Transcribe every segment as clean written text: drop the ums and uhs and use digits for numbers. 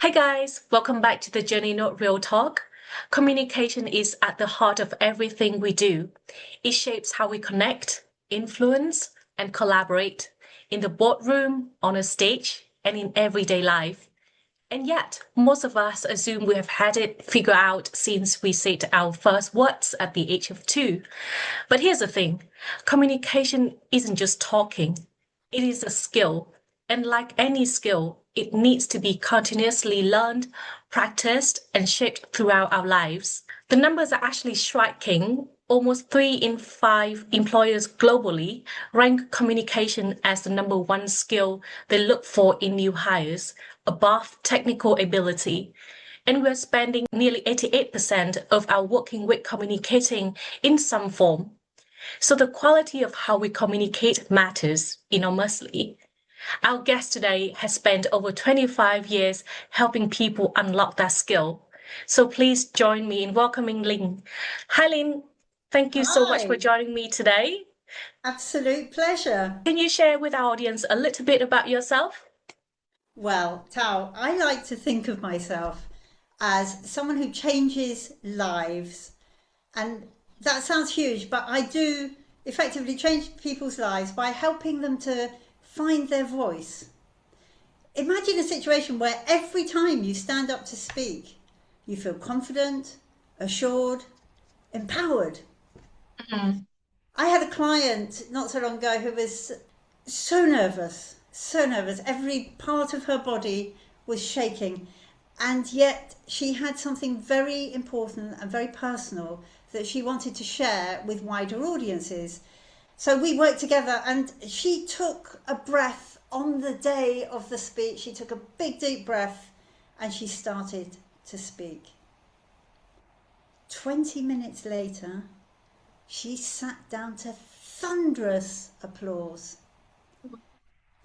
Hi guys, welcome back to the Journey Not Real Talk. Communication is at the heart of everything we do. It shapes how we connect, influence, and collaborate in the boardroom, on a stage, and in everyday life. And yet, most of us assume we have had it figured out since we said our first words at the age of 2. But here's the thing, communication isn't just talking, it is a skill. And like any skill, it needs to be continuously learned, practiced, and shaped throughout our lives. The numbers are actually striking. Almost 3 in 5 employers globally rank communication as the number one skill they look for in new hires, above technical ability. And we're spending nearly 88% of our working week communicating in some form. So the quality of how we communicate matters enormously. Our guest today has spent over 25 years helping people unlock that skill. So please join me in welcoming Lynn. Hi, Lynn. Thank you so much for Hi, joining me today. absolute pleasure. Can you share with our audience a little bit about yourself? Well, Tao, I like to think of myself as someone who changes lives. And that sounds huge, but I do effectively change people's lives by helping them to find their voice. Imagine a situation where every time you stand up to speak, you feel confident, assured, empowered. Mm. I had a client not so long ago who was so nervous, so nervous. Every part of her body was shaking. And yet she had something very important and very personal that she wanted to share with wider audiences. So we worked together and she took a breath on the day of the speech. She took a big, deep breath and she started to speak. 20 minutes later, she sat down to thunderous applause.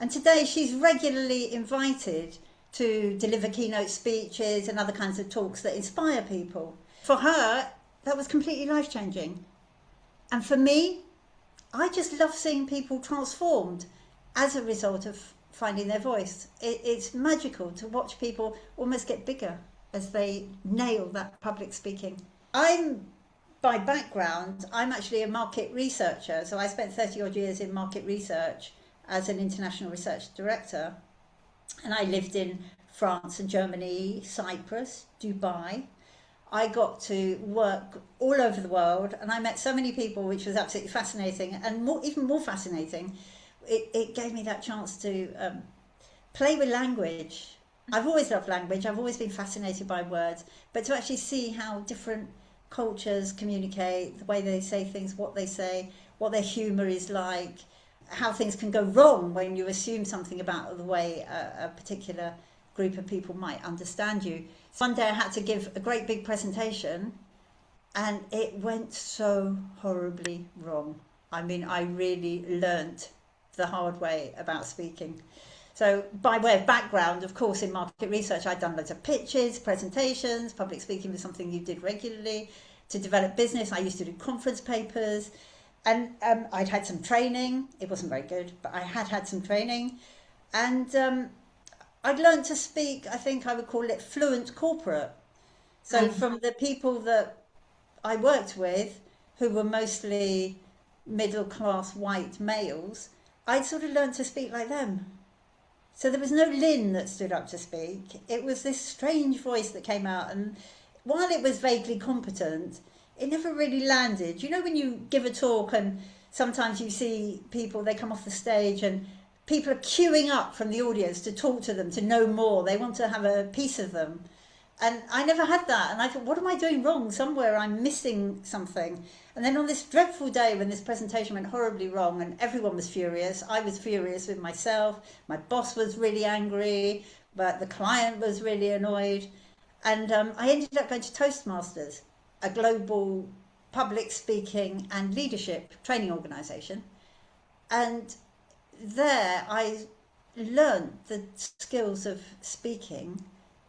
And today she's regularly invited to deliver keynote speeches and other kinds of talks that inspire people. For her, that was completely life changing. And for me, I just love seeing people transformed as a result of finding their voice. It's magical to watch people almost get bigger as they nail that public speaking. By background, I'm actually a market researcher. So I spent 30 odd years in market research as an international research director. And I lived in France and Germany, Cyprus, Dubai. I got to work all over the world and I met so many people, which was absolutely fascinating. And even more fascinating, it gave me that chance to play with language. I've always loved language. I've always been fascinated by words, but to actually see how different cultures communicate, the way they say things, what they say, what their humour is like, how things can go wrong when you assume something about the way a particular group of people might understand you. So one day I had to give a great big presentation and it went so horribly wrong. I mean, I really learnt the hard way about speaking. So by way of background, of course, in market research, I'd done loads of pitches, presentations. Public speaking was something you did regularly. To develop business, I used to do conference papers. And I'd had some training. It wasn't very good, but I had had some training. And I'd learned to speak, I think I would call it fluent corporate. So from the people that I worked with, who were mostly middle class white males, I'd sort of learned to speak like them. So there was no Lynn that stood up to speak. It was this strange voice that came out. And while it was vaguely competent, it never really landed. You know, when you give a talk and sometimes you see people, they come off the stage and people are queuing up from the audience to talk to them, to know more. They want to have a piece of them. And I never had that. And I thought, what am I doing wrong? Somewhere I'm missing something. And then on this dreadful day when this presentation went horribly wrong and everyone was furious, I was furious with myself. My boss was really angry, but the client was really annoyed. And I ended up going to Toastmasters, a global public speaking and leadership training organisation. And there I learned the skills of speaking,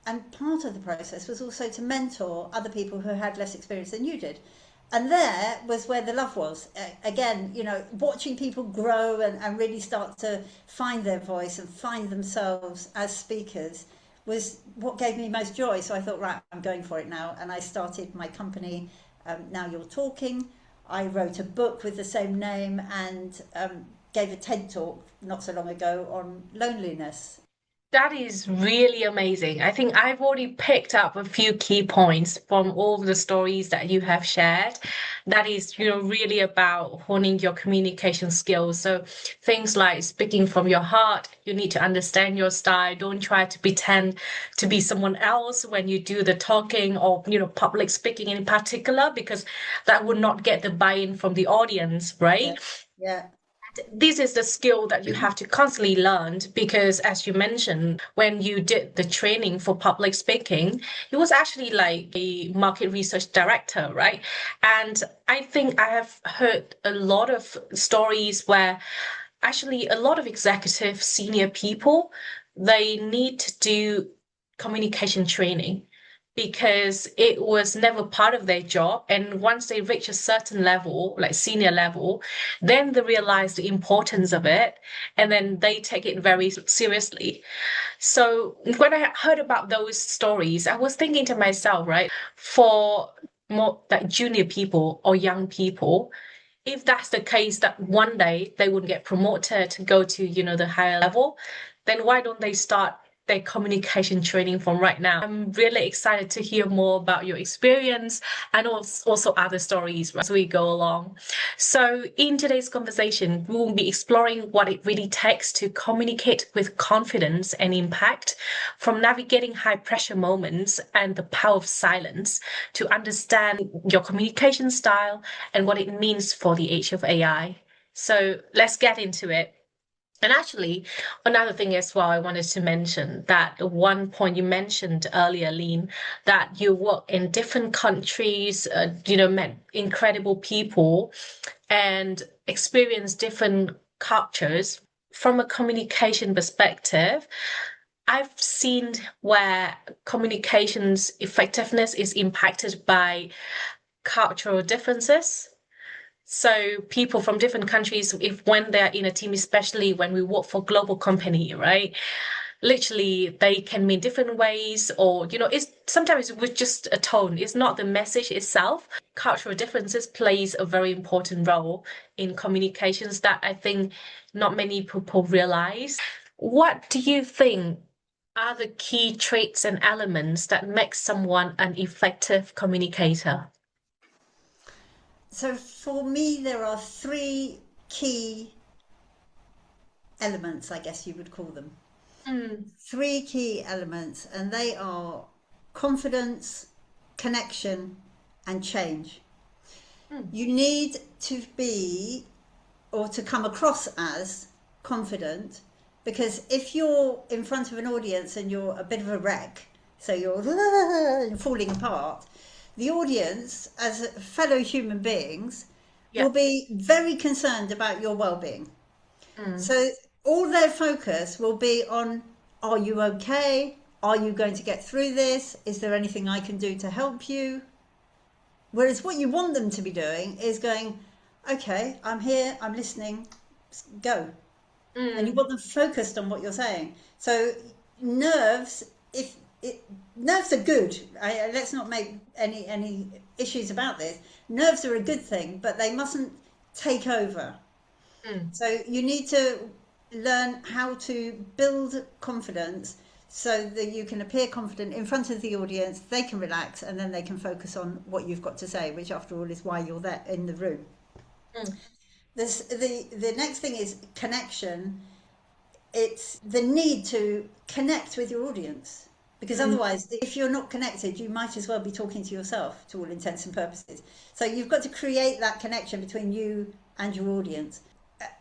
and part of the process was also to mentor other people who had less experience than you did. And there was where the love was. Again, you know, watching people grow and really start to find their voice and find themselves as speakers was what gave me most joy. So I thought, right, I'm going for it now. And I started my company, Now You're Talking. I wrote a book with the same name and gave a TED talk not so long ago on loneliness. That is really amazing. I think I've already picked up a few key points from all the stories that you have shared. That is, really about honing your communication skills. So things like speaking from your heart, you need to understand your style. Don't try to pretend to be someone else when you do the talking or, public speaking in particular, because that would not get the buy-in from the audience, Yeah, right? yeah, This is the skill that you have to constantly learn because, as you mentioned, when you did the training for public speaking, it was actually like a market research director, right? And I think I have heard a lot of stories where actually a lot of executive senior people, they need to do communication training because it was never part of their job. And once they reach a certain level, like senior level, then they realize the importance of it and then they take it very seriously. So when I heard about those stories, I was thinking to myself, right, for more like junior people or young people, if that's the case that one day they would get promoted to go to, the higher level, then why don't they start their communication training from right now? I'm really excited to hear more about your experience and also other stories as we go along. So in today's conversation, we will be exploring what it really takes to communicate with confidence and impact, from navigating high pressure moments and the power of silence to understand your communication style and what it means for the age of AI. So let's get into it. And actually, another thing as well, I wanted to mention that one point you mentioned earlier, Lean, that you work in different countries, met incredible people and experienced different cultures. From a communication perspective, I've seen where communications effectiveness is impacted by cultural differences. So people from different countries, if when they're in a team, especially when we work for global company, right? Literally, they can mean different ways, or it's sometimes with just a tone. It's not the message itself. Cultural differences plays a very important role in communications that I think not many people realize. What do you think are the key traits and elements that make someone an effective communicator? so for me, there are three key elements, I guess you would call them. Mm, Three key elements, and they are confidence, connection, and change. mm, You need to be or to come across as confident, because if you're in front of an audience and you're a bit of a wreck, so you're falling apart, the audience, as fellow human beings, yeah. will be very concerned about your well-being. Mm, So all their focus will be on, are you okay? Are you going to get through this? Is there anything I can do to help you? Whereas what you want them to be doing is going, okay, I'm here, I'm listening, go. And you mm, want them focused on what you're saying. So nerves, if it, nerves are good. Let's not make any issues about this. Nerves are a good thing, but they mustn't take over. mm. So you need to learn how to build confidence so that you can appear confident in front of the audience, they can relax, and then they can focus on what you've got to say, which after all is why you're there in the room. Mm, The next thing is connection. It's the need to connect with your audience, because mm, otherwise, if you're not connected, you might as well be talking to yourself to all intents and purposes. So you've got to create that connection between you and your audience.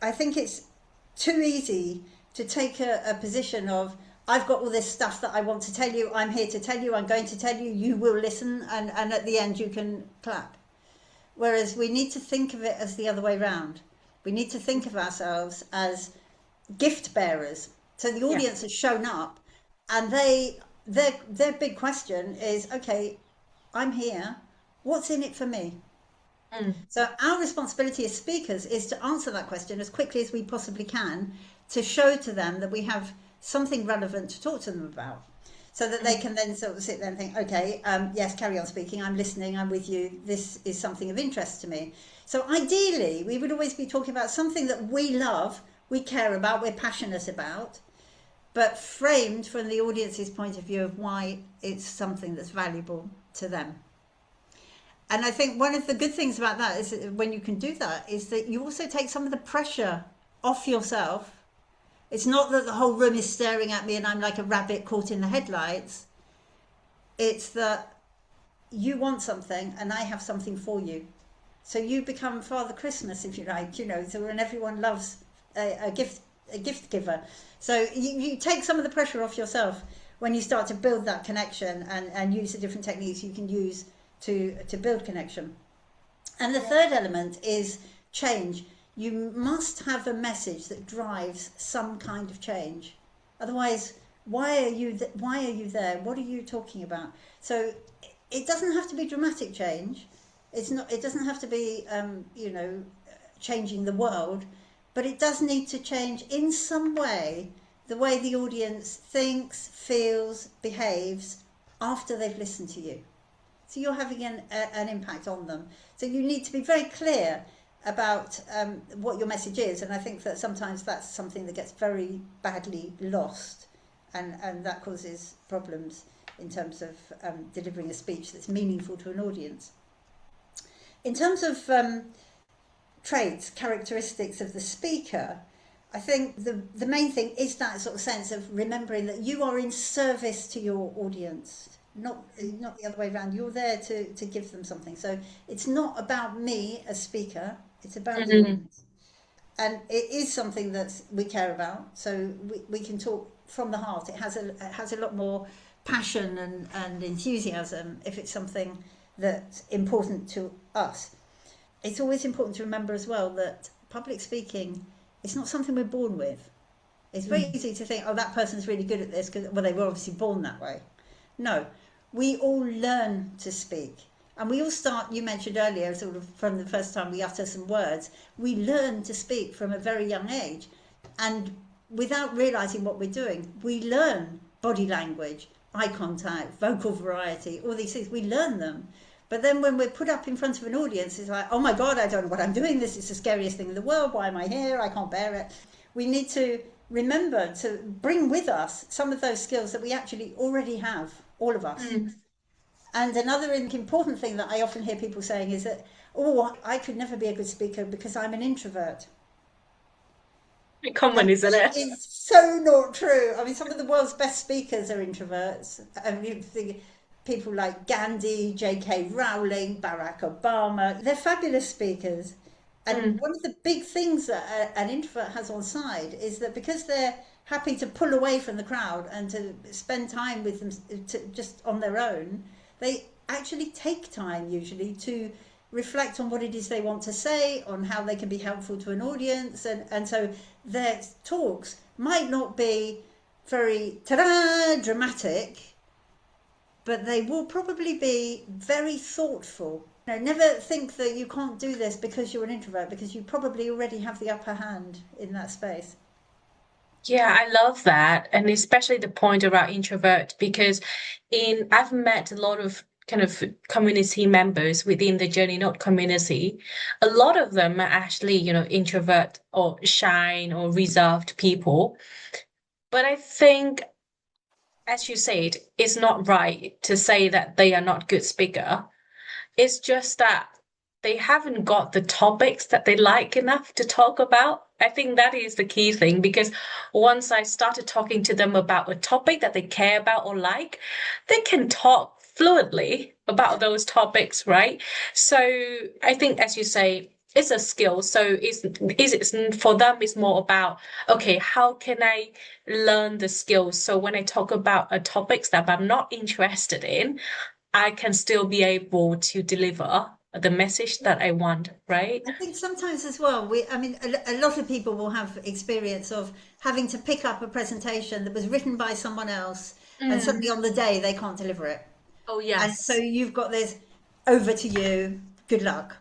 I think it's too easy to take a position of, I've got all this stuff that I want to tell you, I'm here to tell you, I'm going to tell you, you will listen, and at the end you can clap. Whereas we need to think of it as the other way round. We need to think of ourselves as gift bearers. So the yeah. audience has shown up, and their big question is, okay, I'm here. What's in it for me? Mm, So our responsibility as speakers is to answer that question as quickly as we possibly can, to show to them that we have something relevant to talk to them about. so that they can then sort of sit there and think, okay, yes, carry on speaking, I'm listening, I'm with you, this is something of interest to me. So ideally, we would always be talking about something that we love, we care about, we're passionate about, but framed from the audience's point of view of why it's something that's valuable to them. And I think one of the good things about that is that when you can do that is that you also take some of the pressure off yourself. It's not that the whole room is staring at me and I'm like a rabbit caught in the headlights. It's that you want something and I have something for you. So you become Father Christmas, if you like, so when everyone loves a gift giver. So you take some of the pressure off yourself when you start to build that connection and use the different techniques you can use to build connection. And the third element is change. You must have a message that drives some kind of change. Otherwise, why are you there? What are you talking about? So it doesn't have to be dramatic change. It doesn't have to be changing the world, but it does need to change in some way the way the audience thinks, feels, behaves after they've listened to you. So you're having an impact on them. So you need to be very clear about what your message is, and I think that sometimes that's something that gets very badly lost, and that causes problems in terms of delivering a speech that's meaningful to an audience. In terms of traits, characteristics of the speaker, I think the main thing is that sort of sense of remembering that you are in service to your audience, not the other way around. You're there to give them something. So it's not about me as speaker, it's about the audience. And it is something that we care about, so we can talk from the heart. It has a lot more passion and enthusiasm if it's something that's important to us. It's always important to remember as well that public speaking is not something we're born with. It's very easy to think, oh, that person's really good at this because, well, they were obviously born that way. No, we all learn to speak. And we all start, you mentioned earlier, sort of from the first time we utter some words, we learn to speak from a very young age. And without realising what we're doing, we learn body language, eye contact, vocal variety, all these things, we learn them. But then when we're put up in front of an audience, it's like, oh my God, I don't know what I'm doing. This is the scariest thing in the world. Why am I here? I can't bear it. We need to remember to bring with us some of those skills that we actually already have, all of us. And another important thing that I often hear people saying is that, oh, I could never be a good speaker because I'm an introvert. Common, And isn't that it? is so not true. I mean, some of the world's best speakers are introverts. I mean, people like Gandhi, J.K. Rowling, Barack Obama, they're fabulous speakers. And one of the big things that an introvert has on side is that because they're happy to pull away from the crowd and to spend time with them just on their own, they actually take time usually to reflect on what it is they want to say, on how they can be helpful to an audience. And so their talks might not be very ta-da, dramatic, but they will probably be very thoughtful. Never think that you can't do this because you're an introvert, because you probably already have the upper hand in that space. Yeah, I love that. And especially the point around introvert, because I've met a lot of kind of community members within the Journey Note community. A lot of them are actually, introvert or shy or reserved people. But I think, as you said, it's not right to say that they are not good speaker. It's just that they haven't got the topics that they like enough to talk about. I think that is the key thing, because once I started talking to them about a topic that they care about or like, they can talk fluently about those topics, right? So I think, as you say, it's a skill. So it's for them, it's more about, okay, how can I learn the skills? So when I talk about topics that I'm not interested in, I can still be able to deliver the message that I want, right? I think sometimes as well, a lot of people will have experience of having to pick up a presentation that was written by someone else, and suddenly on the day they can't deliver it. Oh, And so yes. you've got this, over to you, good luck.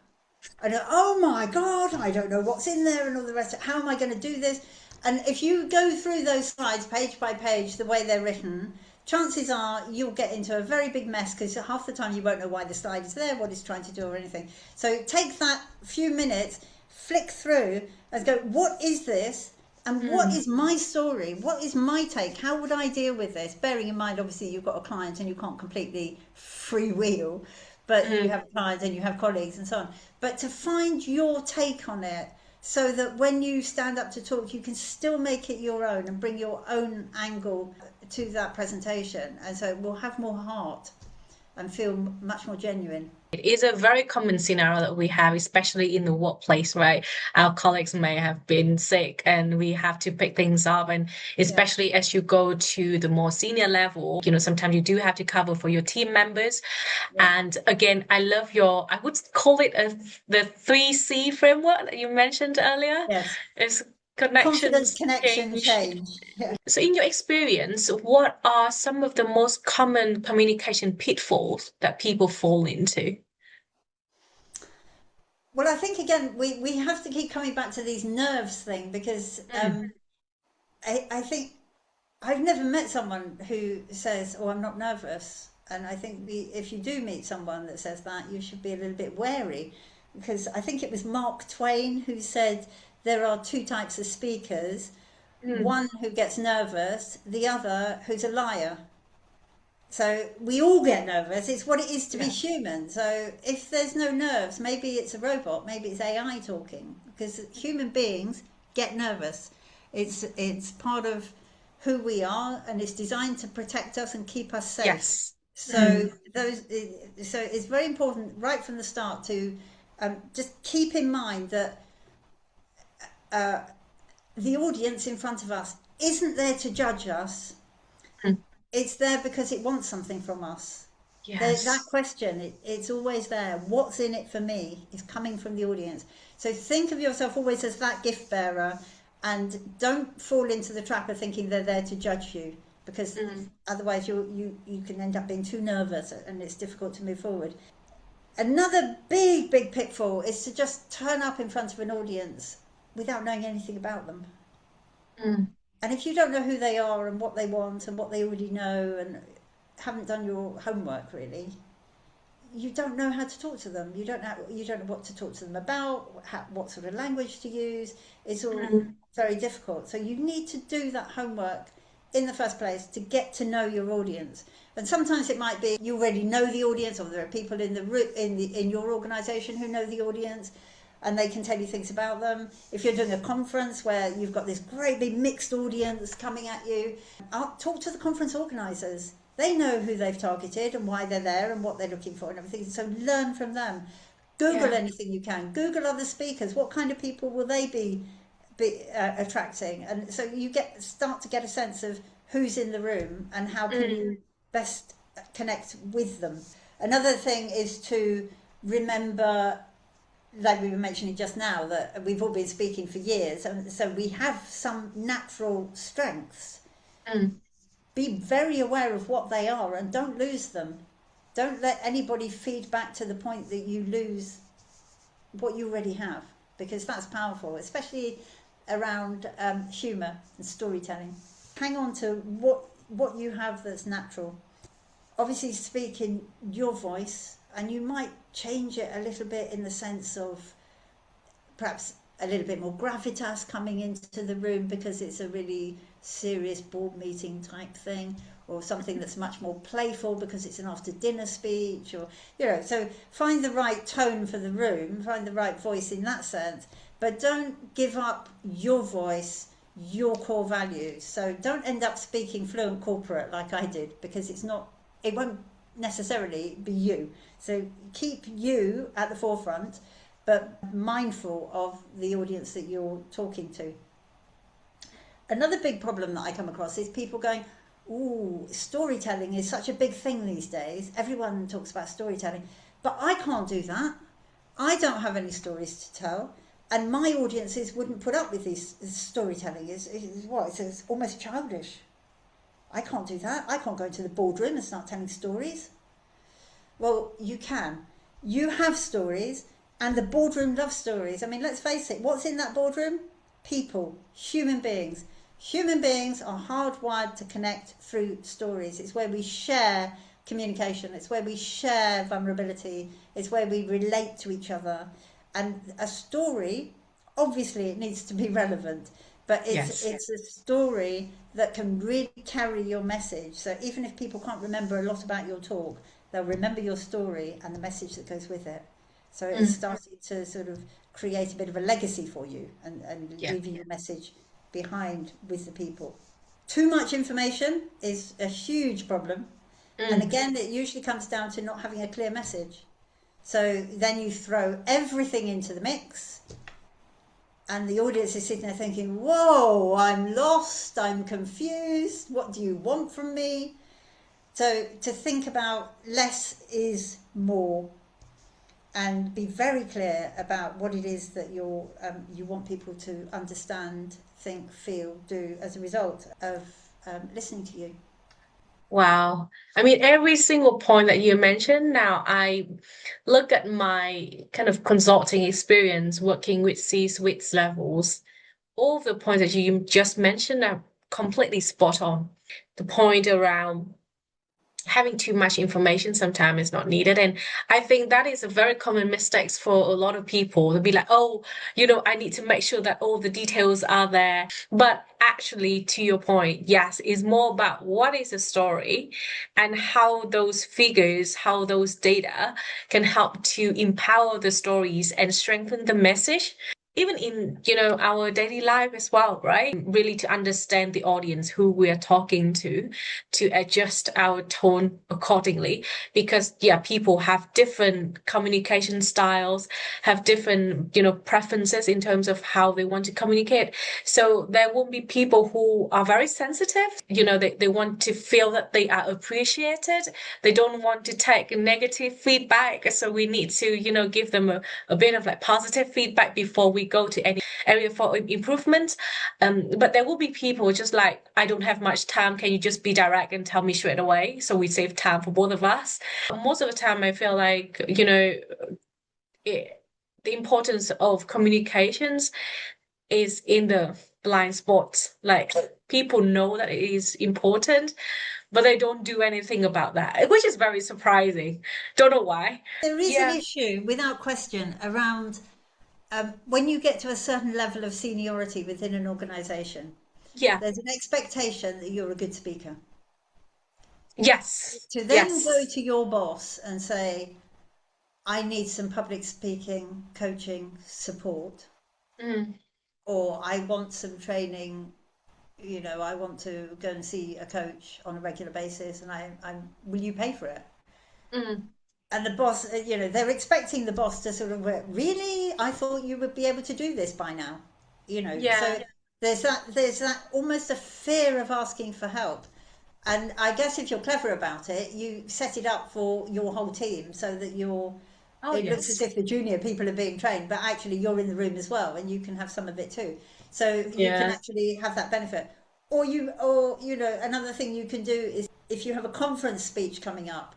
And oh my God, I don't know what's in there and all the rest. How am I going to do this? And if you go through those slides page by page, the way they're written, chances are you'll get into a very big mess because half the time you won't know why the slide is there, what it's trying to do, or anything. So take that few minutes, flick through, and go, what is this? And what Mm, is my story? What is my take? How would I deal with this? Bearing in mind, obviously, you've got a client and you can't completely freewheel, but you mm. have clients and you have colleagues and so on. But to find your take on it so that when you stand up to talk, you can still make it your own and bring your own angle to that presentation. And so it will have more heart and feel much more genuine. It is a very common scenario that we have, especially in the workplace, right? Our colleagues may have been sick and we have to pick things up. And Yeah. especially as you go to the more senior level, sometimes you do have to cover for your team members. Yeah. And again, I love I would call it the 3C framework that you mentioned earlier. Yes. It's Confidence, connections, connection, change. change. Yeah. So in your experience, what are some of the most common communication pitfalls that people fall into? Well, I think again, we have to keep coming back to these nerves thing because Mm, I think I've never met someone who says, "Oh, I'm not nervous." And I think if you do meet someone that says that, you should be a little bit wary because I think it was Mark Twain who said there are two types of speakers, mm. one who gets nervous, the other who's a liar. So we all get nervous. It's what it is to be Yeah. human. So if there's no nerves, maybe it's a robot, maybe it's AI talking, because human beings get nervous. It's part of who we are, and it's designed to protect us and keep us safe. Yes. So Mm, so it's very important right from the start to just keep in mind that uh, the audience in front of us isn't there to judge us. mm. It's there because it wants something from us. That Yes. question, it's always there. What's in it for me is coming from the audience. So think of yourself always as that gift bearer and don't fall into the trap of thinking they're there to judge you because Mm, otherwise you can end up being too nervous and it's difficult to move forward. Another big pitfall is to just turn up in front of an audience without knowing anything about them. mm. And if you don't know who they are and what they want and what they already know and haven't done your homework really, you don't know how to talk to them. You don't know what to talk to them about, what sort of language to use. It's all Mm, very difficult. So you need to do that homework in the first place to get to know your audience. And sometimes it might be you already know the audience, or there are people in your organisation who know the audience, and they can tell you things about them. If you're doing a conference where you've got this great big mixed audience coming at you, talk to the conference organisers. They know who they've targeted and why they're there and what they're looking for and everything. So learn from them. Google yeah. anything you can. Google other speakers. What kind of people will they be attracting? And so you start to get a sense of who's in the room and how can you Mm, best connect with them. Another thing is to remember, like we were mentioning just now, that we've all been speaking for years, and so we have some natural strengths. mm. Be very aware of what they are and don't lose them. Don't let anybody feed back to the point that you lose what you already have, because that's powerful, especially around humour and storytelling. Hang on to what you have that's natural. Obviously, speak in your voice, and you might change it a little bit in the sense of perhaps a little bit more gravitas coming into the room because it's a really serious board meeting type thing, or something that's much more playful because it's an after dinner speech, or so find the right tone for the room, find the right voice in that sense, but don't give up your voice, your core values. So don't end up speaking fluent corporate like I did, because it won't necessarily be you. So keep you at the forefront, but mindful of the audience that you're talking to. Another big problem that I come across is people going, "Ooh, storytelling is such a big thing these days. Everyone talks about storytelling, but I can't do that. I don't have any stories to tell, and my audiences wouldn't put up with this storytelling. It's almost childish. I can't do that. I can't go into the boardroom and start telling stories." Well, you can. You have stories, and the boardroom loves stories. I mean, let's face it, what's in that boardroom? People, human beings. Human beings are hardwired to connect through stories. It's where we share communication, it's where we share vulnerability, it's where we relate to each other. And a story, obviously, it needs to be relevant, but Yes. it's a story that can really carry your message. So even if people can't remember a lot about your talk, they'll remember your story and the message that goes with it. So it's Mm, starting to sort of create a bit of a legacy for you and yeah. leaving your message behind with the people. Too much information is a huge problem. And Mm, again, it usually comes down to not having a clear message. So then you throw everything into the mix, and the audience is sitting there thinking, whoa, I'm lost, I'm confused, what do you want from me? So to think about less is more and be very clear about what it is that you want people to understand, think, feel, do as a result of listening to you. wow. I mean, every single point that you mentioned, now I look at my kind of consulting experience working with C-suite levels. All the points that you just mentioned are completely spot on. The point around having too much information sometimes is not needed. And I think that is a very common mistake for a lot of people to be like, oh, I need to make sure that all the details are there. But actually, to your point, yes, it's more about what is the story and how those figures, how those data can help to empower the stories and strengthen the message even in our daily life as well, right? Really to understand the audience who we are talking to adjust our tone accordingly, because yeah, people have different communication styles, have different preferences in terms of how they want to communicate. So there will be people who are very sensitive, they want to feel that they are appreciated, they don't want to take negative feedback, so we need to give them a bit of like positive feedback before we go to any area for improvement. But there will be people just like, I don't have much time. Can you just be direct and tell me straight away? So we save time for both of us. Most of the time, I feel like, it, the importance of communications is in the blind spots. Like people know that it is important, but they don't do anything about that, which is very surprising. Don't know why. There is an Yeah. issue, without question, around when you get to a certain level of seniority within an organisation, Yeah. there's an expectation that you're a good speaker. Yes. To then go Yes. to your boss and say, I need some public speaking, coaching support, Mm, or I want some training, I want to go and see a coach on a regular basis, and will you pay for it? mm. And the boss, they're expecting the boss to sort of, really? I thought you would be able to do this by now. So Yeah. there's that almost a fear of asking for help. And I guess if you're clever about it, you set it up for your whole team so that Oh, it looks as yes. if the junior people are being trained, but actually you're in the room as well and you can have some of it too. So you can Yeah. actually have that benefit. Another thing you can do is if you have a conference speech coming up,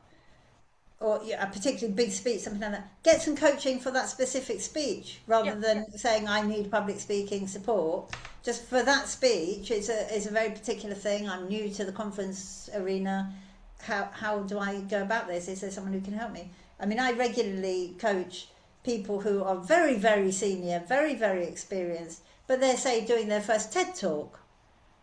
or a particularly big speech, something like that, get some coaching for that specific speech rather Yeah. than saying I need public speaking support. Just for that speech, it's a very particular thing. I'm new to the conference arena. How do I go about this? Is there someone who can help me? I mean, I regularly coach people who are very, very senior, very, very experienced, but they're, say, doing their first TED talk,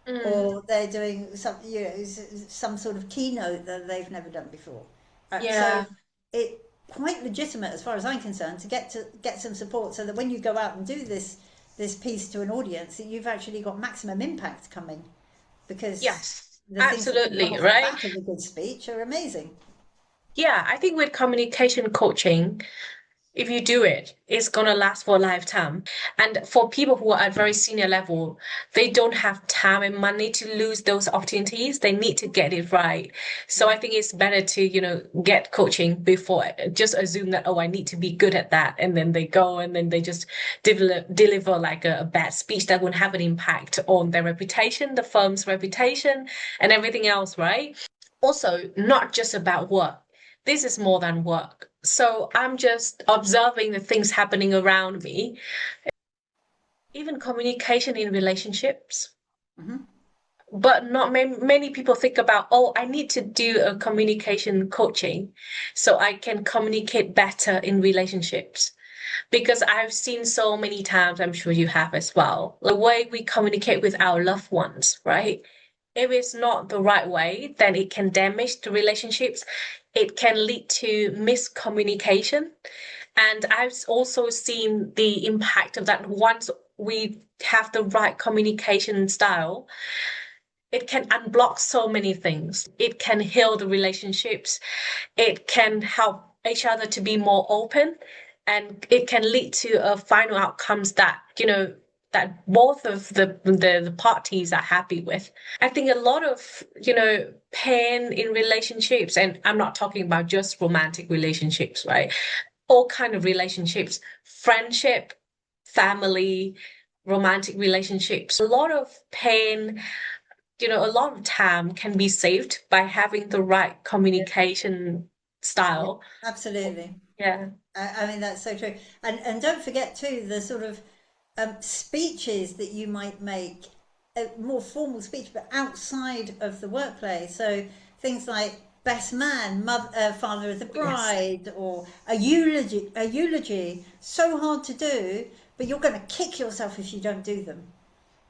Mm, or they're doing some sort of keynote that they've never done before. So yeah. it quite legitimate, as far as I'm concerned, to get some support so that when you go out and do this piece to an audience, that you've actually got maximum impact coming, because Yes. the things that can come Absolutely. off the Right. back of a good speech are amazing. Yeah. I think with communication coaching, if you do it, it's gonna last for a lifetime. And for people who are at very senior level, they don't have time and money to lose those opportunities. They need to get it right. So I think it's better to, get coaching before just assume that, oh, I need to be good at that. And then they go and then they just deliver like a bad speech that would have an impact on their reputation, the firm's reputation, and everything else, right? Also, not just about work. This is more than work. So I'm just observing the things happening around me, even communication in relationships. Hmm. but not many people think about, oh, I need to do a communication coaching so I can communicate better in relationships. Because I've seen so many times, I'm sure you have as well, the way we communicate with our loved ones, right? If it's not the right way, then it can damage the relationships. It can lead to miscommunication. And I've also seen the impact of that once we have the right communication style. It can unblock so many things. It can heal the relationships. It can help each other to be more open, and it can lead to a final outcomes that, that both of the parties are happy with. I think a lot of, pain in relationships, and I'm not talking about just romantic relationships, right? All kind of relationships, friendship, family, romantic relationships. A lot of pain, a lot of time can be saved by having the right Yeah, communication yeah, style. absolutely. Yeah. I mean, that's so true. And don't forget too the sort of speeches that you might make, a more formal speech, but outside of the workplace. So things like best man, mother, father of the Yes. bride, or a eulogy. A eulogy, so hard to do, but you're going to kick yourself if you don't do them.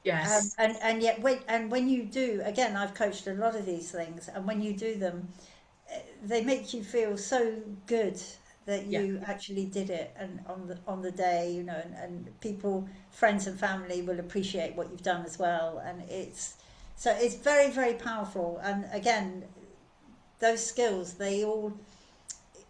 Yes. And yet when you do, again, I've coached a lot of these things, and when you do them, they make you feel so good that Yeah. you actually did it, and on the day, and people, friends and family will appreciate what you've done as well, and it's very, very powerful. And again, those skills, they all,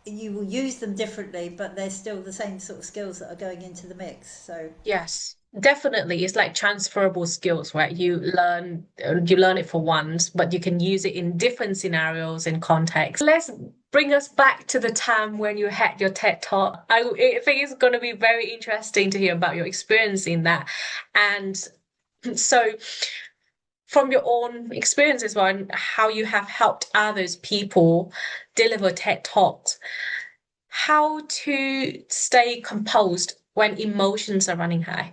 you will use them differently, but they're still the same sort of skills that are going into the mix. So Yes. Definitely. It's like transferable skills, right? You learn it for once, but you can use it in different scenarios and contexts. Let's bring us back to the time when you had your TED Talk. I think it's going to be very interesting to hear about your experience in that. And so, from your own experience as well, and how you have helped others people deliver TED Talks, how to stay composed when emotions are running high.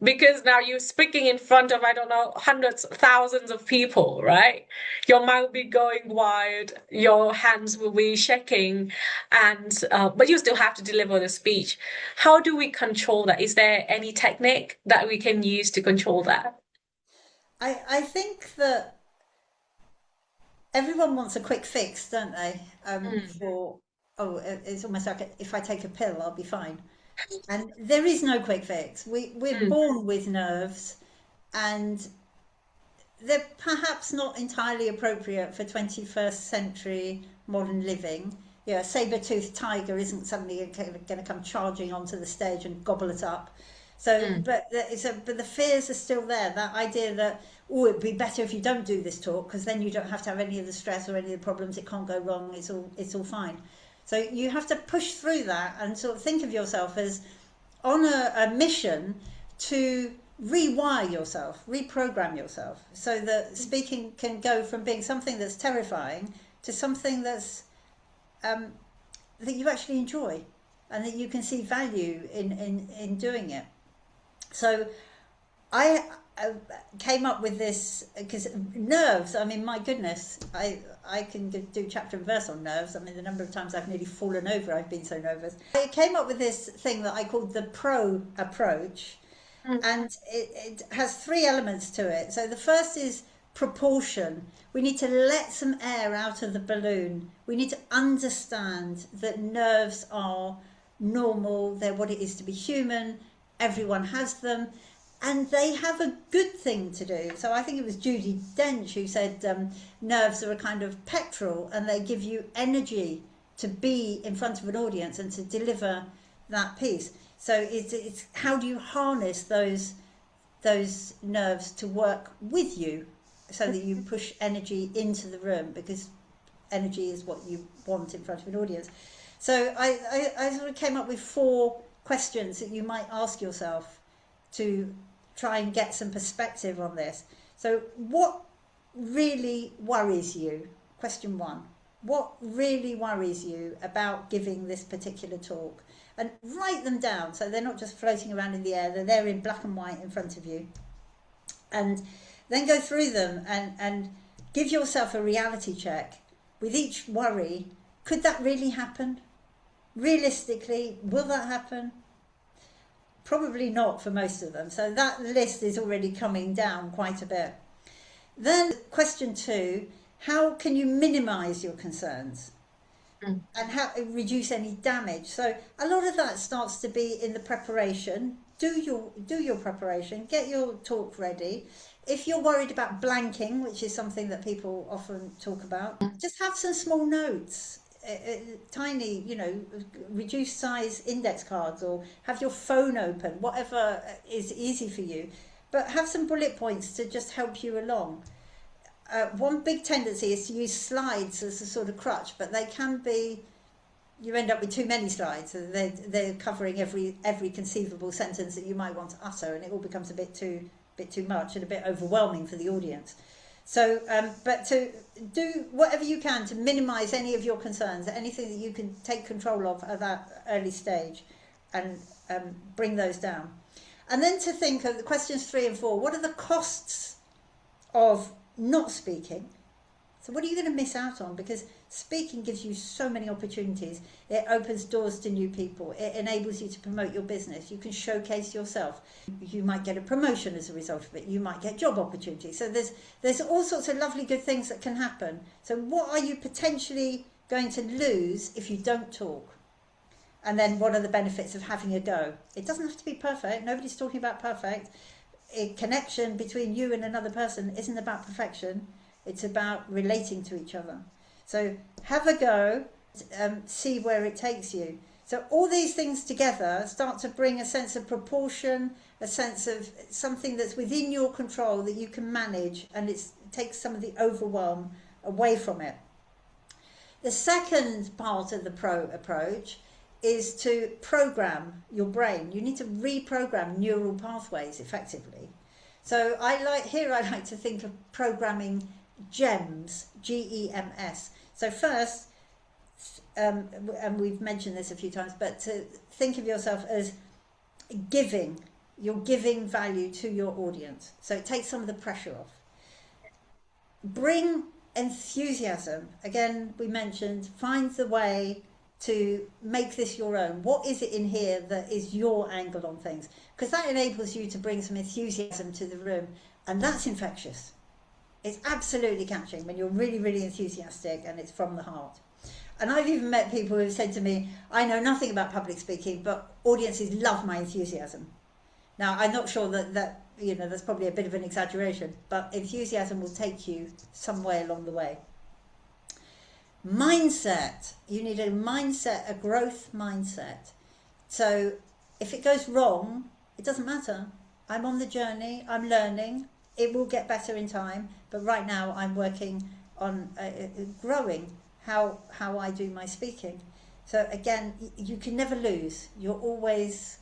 Because now you're speaking in front of, I don't know, hundreds, thousands of people, right? Your mind will be going wild, your hands will be shaking, and but you still have to deliver the speech. How do we control that? Is there any technique that we can use to control that? I think that everyone wants a quick fix, don't they? Mm, For, oh, it's almost like, if I take a pill, I'll be fine. And there is no quick fix. We're mm, born with nerves, and they're perhaps not entirely appropriate for 21st century modern living. Yeah, a saber-toothed tiger isn't suddenly going to come charging onto the stage and gobble it up. So, mm, but the fears are still there. That idea that, oh, it'd be better if you don't do this talk, because then you don't have to have any of the stress or any of the problems. It can't go wrong. It's all fine. So you have to push through that and sort of think of yourself as on a mission to rewire yourself, reprogram yourself, so that speaking can go from being something that's terrifying to something that's um, that you actually enjoy, and that you can see value in doing it. So I came up with this because nerves. I mean, my goodness, I can do chapter and verse on nerves. I mean, the number of times I've nearly fallen over, I've been so nervous. I came up with this thing that I called the pro approach, mm, and it has three elements to it. So the first is proportion. We need to let some air out of the balloon. We need to understand that nerves are normal, they're what it is to be human, everyone has them, and they have a good thing to do. So I think it was Judy Dench who said nerves are a kind of petrol, and they give you energy to be in front of an audience and to deliver that piece. So it's how do you harness those nerves to work with you, so that you push energy into the room, because energy is what you want in front of an audience. So I sort of came up with four questions that you might ask yourself to try and get some perspective on this. So, what really worries you? Question one. What really worries you about giving this particular talk? And write them down, so they're not just floating around in the air, they're there in black and white in front of you. And Then go through them and give yourself a reality check with each worry. Could that really happen? Realistically, will that happen? Probably not for most of them. So that list is already coming down quite a bit. Then question 2, how can you minimize your concerns? Mm. And how reduce any damage? So a lot of that starts to be in the preparation. Do your preparation, get your talk ready. If you're worried about blanking, which is something that people often talk about, just have some small notes, tiny, reduced size index cards, or have your phone open, whatever is easy for you. But have some bullet points to just help you along. One big tendency is to use slides as a sort of crutch, but they can be, you end up with too many slides. They're covering every conceivable sentence that you might want to utter, and it all becomes a bit too much and a bit overwhelming for the audience. So, but to do whatever you can to minimise any of your concerns, anything that you can take control of at that early stage, and bring those down. And then to think of the questions 3 and 4. What are the costs of not speaking? So what are you going to miss out on? Because speaking gives you so many opportunities. It opens doors to new people. It enables you to promote your business. You can showcase yourself. You might get a promotion as a result of it. You might get job opportunities. So there's all sorts of lovely good things that can happen. So what are you potentially going to lose if you don't talk? And then what are the benefits of having a go? It doesn't have to be perfect. Nobody's talking about perfect. A connection between you and another person isn't about perfection. It's about relating to each other. So have a go, see where it takes you. So all these things together start to bring a sense of proportion, a sense of something that's within your control that you can manage, and it takes some of the overwhelm away from it. The second part of the pro approach is to program your brain. You need to reprogram neural pathways effectively. So I like to think of programming GEMS, G-E-M-S. So first, and we've mentioned this a few times, but to think of yourself as giving. You're giving value to your audience. So it takes some of the pressure off. Bring enthusiasm. Again, we mentioned, find the way to make this your own. What is it in here that is your angle on things? Because that enables you to bring some enthusiasm to the room, and that's infectious. It's absolutely catching when you're really, really enthusiastic and it's from the heart. And I've even met people who've said to me, I know nothing about public speaking, but audiences love my enthusiasm. Now, I'm not sure that that's probably a bit of an exaggeration, but enthusiasm will take you some way along the way. Mindset. You need a mindset, a growth mindset. So if it goes wrong, it doesn't matter. I'm on the journey, I'm learning, it will get better in time, but right now I'm working on growing how I do my speaking. So again, you can never lose. You're always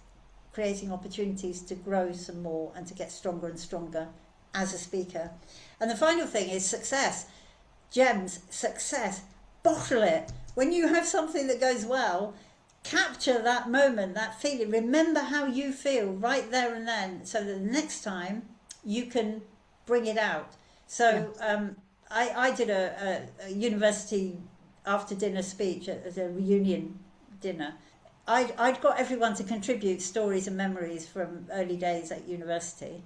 creating opportunities to grow some more and to get stronger and stronger as a speaker. And the final thing is success. GEMS, success. Bottle it. When you have something that goes well, capture that moment, that feeling. Remember how you feel right there and then, so that the next time you can bring it out. So I did a university after dinner speech at a reunion dinner. I'd got everyone to contribute stories and memories from early days at university.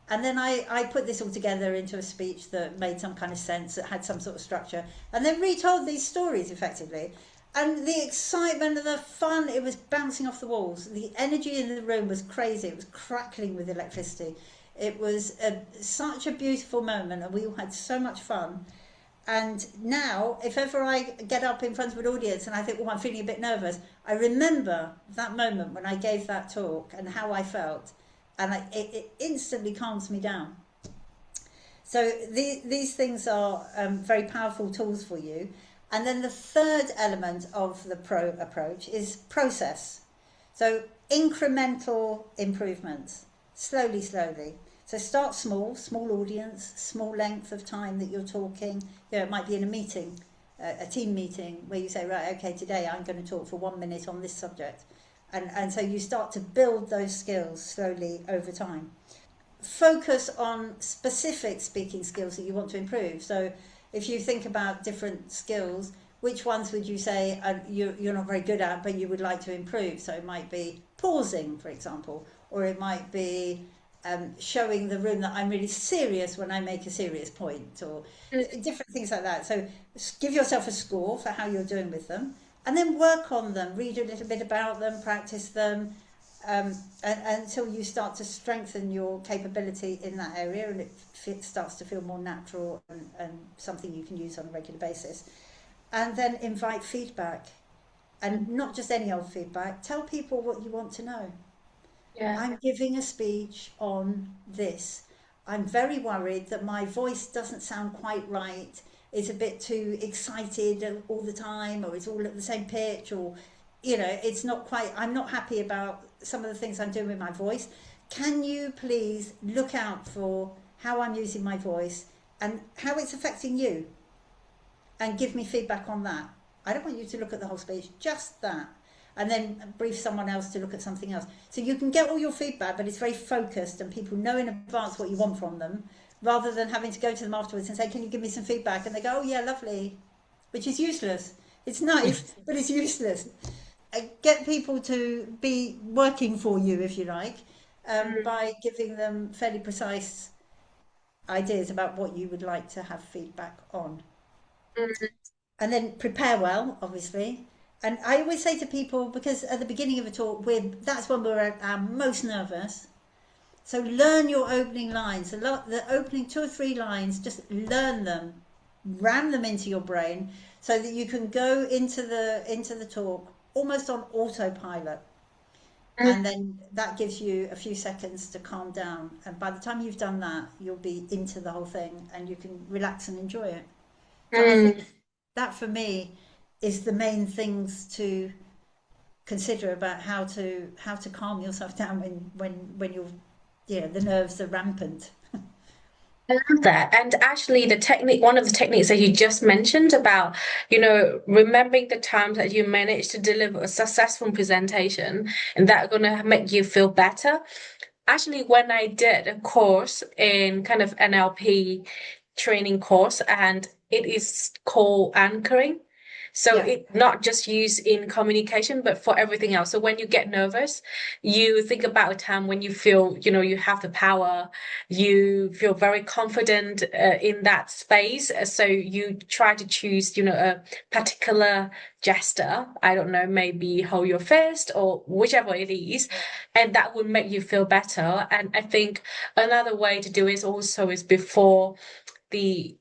And then I put this all together into a speech that made some kind of sense, that had some sort of structure, and then retold these stories effectively. And the excitement and the fun, it was bouncing off the walls. The energy in the room was crazy. It was crackling with electricity. It was such a beautiful moment, and we all had so much fun. And now, if ever I get up in front of an audience and I think, oh, I'm feeling a bit nervous, I remember that moment when I gave that talk and how I felt. And it instantly calms me down. So these things are very powerful tools for you. And then the third element of the pro approach is process. So incremental improvements, slowly. So start small audience, small length of time that you're talking. It might be in a meeting, a team meeting, where you say, right, okay, today I'm going to talk for 1 minute on this subject. And so you start to build those skills slowly over time. focus on specific speaking skills that you want to improve. So if you think about different skills, which ones would you say you're not very good at but you would like to improve? So it might be pausing, for example, or it might be showing the room that I'm really serious when I make a serious point, or different things like that. So give yourself a score for how you're doing with them, and then work on them, read a little bit about them, practice them, until you start to strengthen your capability in that area, and it starts to feel more natural and something you can use on a regular basis. And then invite feedback, and not just any old feedback. Tell people what you want to know. Yeah. I'm giving a speech on this. I'm very worried that my voice doesn't sound quite right. It's a bit too excited all the time, or it's all at the same pitch, or, it's not quite, I'm not happy about some of the things I'm doing with my voice. Can you please look out for how I'm using my voice and how it's affecting you, and give me feedback on that? I don't want you to look at the whole speech, just that. And then brief someone else to look at something else. So you can get all your feedback, but it's very focused and people know in advance what you want from them, rather than having to go to them afterwards and say, can you give me some feedback? And they go, oh yeah, lovely, which is useless. It's nice, but it's useless. Get people to be working for you, if you like, by giving them fairly precise ideas about what you would like to have feedback on. And then prepare well, obviously. And I always say to people, because at the beginning of a talk, that's when we're at our most nervous. So learn your opening lines. The opening 2 or 3 lines, just learn them, ram them into your brain, so that you can go into the talk almost on autopilot. And then that gives you a few seconds to calm down. And by the time you've done that, you'll be into the whole thing and you can relax and enjoy it. So I think that for me is the main things to consider about how to calm yourself down when you're, the nerves are rampant. I love that. And actually, one of the techniques that you just mentioned about, remembering the times that you managed to deliver a successful presentation and that are going to make you feel better. Actually, when I did a course in kind of NLP training course, and it is called anchoring. So Yeah. it not just used in communication, but for everything else. So when you get nervous, you think about a time when you feel, you have the power, you feel very confident in that space. So you try to choose, a particular gesture. I don't know, maybe hold your fist or whichever it is, and that would make you feel better. And I think another way to do it is before the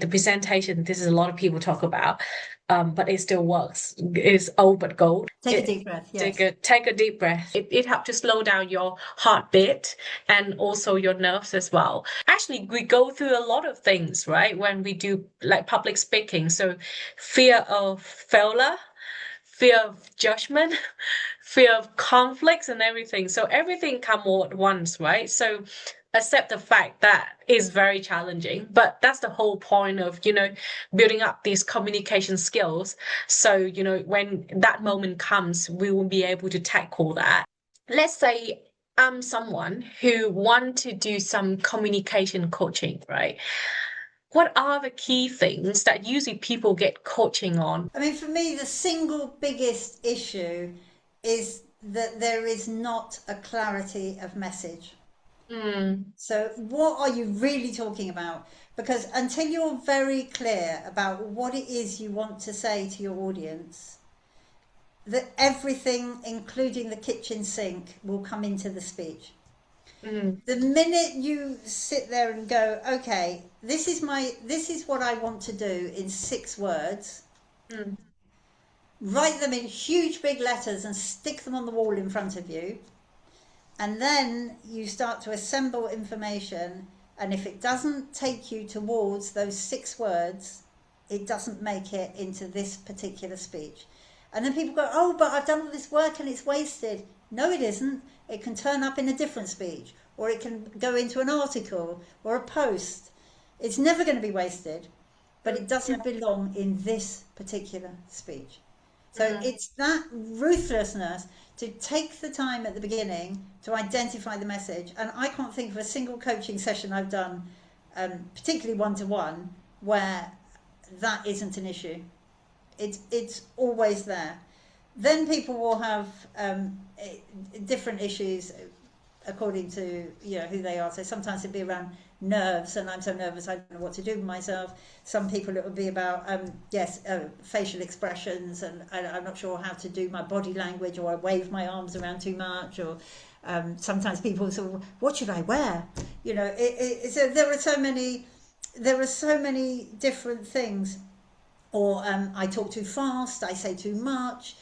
presentation. This is a lot of people talk about, but it still works. It's old but gold. Take a deep breath. Take Yes. a deep breath. It helps to slow down your heartbeat and also your nerves as well. Actually, we go through a lot of things, right? When we do like public speaking. So fear of failure, fear of judgment, fear of conflicts and everything. So everything come all at once, right? So accept the fact that is very challenging, but that's the whole point of, building up these communication skills. So, when that moment comes, we will be able to tackle that. Let's say I'm someone who want to do some communication coaching, right? What are the key things that usually people get coaching on? I mean, for me, the single biggest issue is that there is not a clarity of message. So what are you really talking about? Because until you're very clear about what it is you want to say to your audience, that everything, including the kitchen sink, will come into the speech. The minute you sit there and go, okay, this is what I want to do in 6 words, write them in huge big letters and stick them on the wall in front of you, and then you start to assemble information, and if it doesn't take you towards those 6 words, it doesn't make it into this particular speech. And then people go, oh, but I've done all this work and it's wasted. No, it isn't. It can turn up in a different speech, or it can go into an article or a post. It's never going to be wasted, but it doesn't belong in this particular speech. So it's that ruthlessness to take the time at the beginning to identify the message. And I can't think of a single coaching session I've done, particularly one to one, where that isn't an issue. It's always there. Then people will have different issues according to who they are. So sometimes it'd be around nerves, and I'm so nervous I don't know what to do with myself. Some people it would be about facial expressions, and I'm not sure how to do my body language, or I wave my arms around too much, or sometimes people say, well, what should I wear? So there are so many different things. Or I talk too fast, I say too much.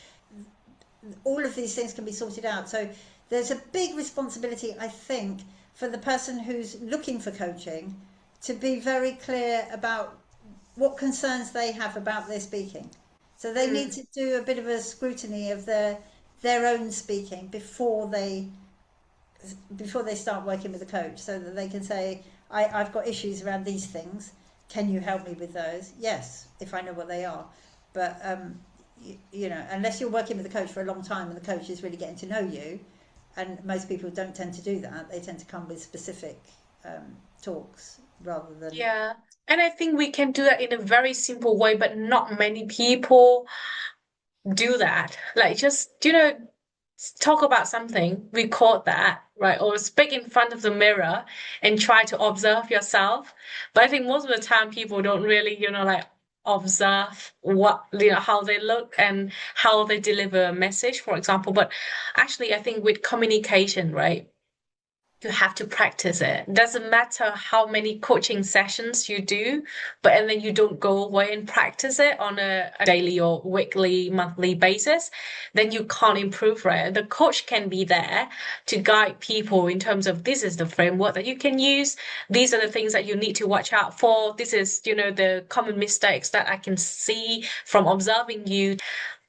All of these things can be sorted out. So there's a big responsibility, I think, for the person who's looking for coaching to be very clear about what concerns they have about their speaking. So they need to do a bit of a scrutiny of their own speaking before they start working with a coach, so that they can say, I've got issues around these things. Can you help me with those? Yes, if I know what they are. But unless you're working with a coach for a long time and the coach is really getting to know you, and most people don't tend to do that, they tend to come with specific talks rather than... Yeah. And I think we can do that in a very simple way, but not many people do that. Like, just, talk about something, record that, right? Or speak in front of the mirror and try to observe yourself. But I think most of the time people don't really, like observe how they look and how they deliver a message, for example. But actually, I think with communication, right? You have to practice it. Doesn't matter how many coaching sessions you do, and then you don't go away and practice it on a daily or weekly, monthly basis, then you can't improve, right? The coach can be there to guide people in terms of, this is the framework that you can use. These are the things that you need to watch out for. This is, the common mistakes that I can see from observing you.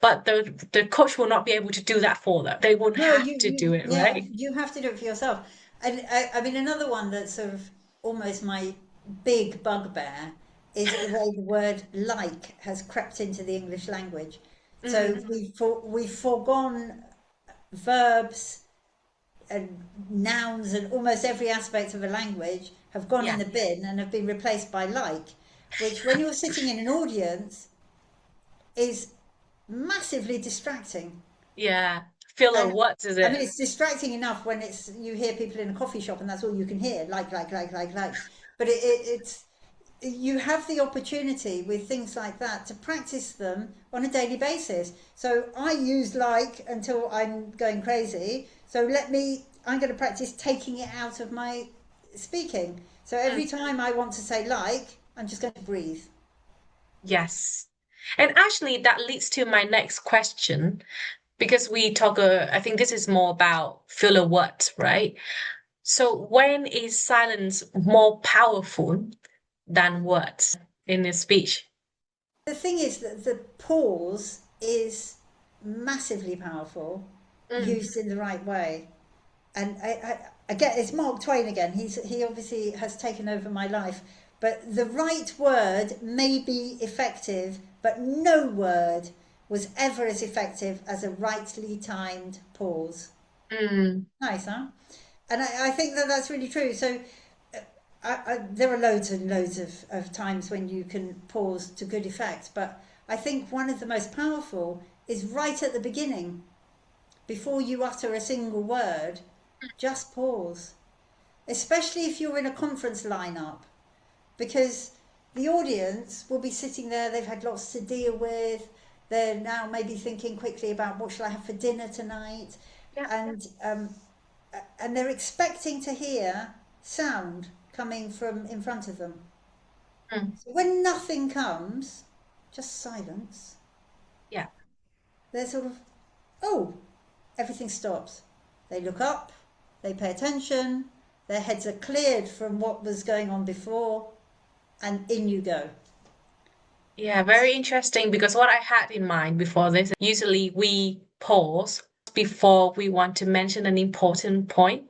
But the coach will not be able to do that for them. They won't No, have to do it, right? you have to do it for yourself. And I mean, another one that's sort of almost my big bugbear is the way the word like has crept into the English language. So we've foregone verbs and nouns, and almost every aspect of a language have gone in Yeah. the bin and have been replaced by like, which when you're sitting in an audience is massively distracting. Yeah. Filler, And what is I mean, it? it's distracting enough when you hear people in a coffee shop and that's all you can hear, like. But it's you have the opportunity with things like that to practice them on a daily basis. So I use like until I'm going crazy. So I'm going to practice taking it out of my speaking. So every time I want to say like, I'm just going to breathe. Yes. And actually, that leads to my next question, because I think this is more about filler what, right? So when is silence more powerful than words in a speech? The thing is that the pause is massively powerful, Mm. used in the right way. And I get it's Mark Twain again. He obviously has taken over my life. But the right word may be effective, but no word was ever as effective as a rightly timed pause. Mm. Nice, huh? And I think that that's really true. So there are loads and loads of times when you can pause to good effect, but I think one of the most powerful is right at the beginning. Before you utter a single word, just pause. Especially if you're in a conference lineup, because the audience will be sitting there, they've had lots to deal with, they're now maybe thinking quickly about what shall I have for dinner tonight, Yeah. and they're expecting to hear sound coming from in front of them. Mm. So when nothing comes, just silence. Yeah. They're sort of, oh, everything stops. They look up, they pay attention, their heads are cleared from what was going on before, and in you go. Yeah, very interesting, because what I had in mind before this, usually we pause before we want to mention an important point.